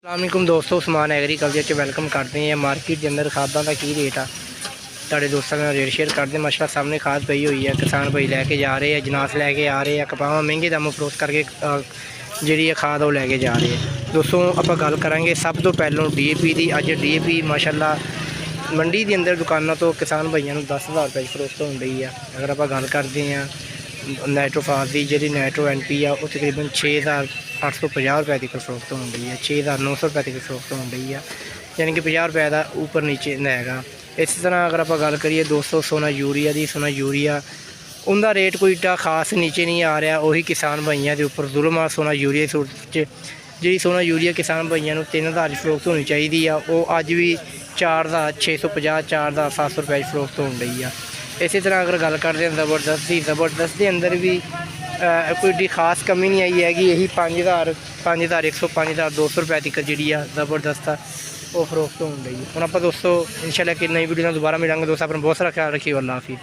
अस्सलामुअलैकुम दोस्तों, उस्मान एग्रीकल्चर च वेलकम करते हैं। मार्केट के अंदर खादा का की रेट आ तुहाडे दोस्तों नाल रेट शेयर करते हैं। माशाअल्लाह सामने खाद पई हुई है, किसान भाई लैके जा रहे हैं, जनास लैके आ रहे हैं। कपावां महंगे दाम फरोख्त करके जी खाद वो लैके जा रहे हैं। दोस्तों आप गल करांगे सब तो पहलों DAP की। अज DAP माशाअल्लाह मंडी के अंदर दुकानों तो किसान भाइयों को 10,000 रुपये फरोख्त हो रही है। अगर आप गल करते हैं नाइट्रोफास की, जी नाइट्रो NP आ, वो तकरीबन 6,850 रुपये की फरोख्त हो रही है। 6,900 रुपये की फरोख्त हो रही है, यानी कि 50 रुपये का ऊपर नीचे हैगा। इस तरह अगर आप गल करिए दोस्तों सोना यूरिया की, सोना यूरिया उनका रेट कोई एडा खास नीचे नहीं आ रहा। वही किसान भाइयों के उपर जुल्म आ। सोना यूरिया की सूरत जी सोना यूरिया किसान भाइयों को 3,000 की फरोख्त होनी चाहिए आ, वो अज भी 4,650 4,700 रुपये की फरोख्त हो रही है। इस तरह अगर गल करते हैं ज़बरदस्त के अंदर भी कोई एडी खास कमी नहीं आई हैगी। यही 5,000 5,100 5,200 रुपये तक जी ज़बरदस्त वो फरोख्त हो रही है। हम आप दोस्तों इंशाल्लाह कि नई वीडियो दोबारा मिलेंगे। दोस्तों अपना बहुत सारा ख्याल रखिए। अल्लाह हाफिज़।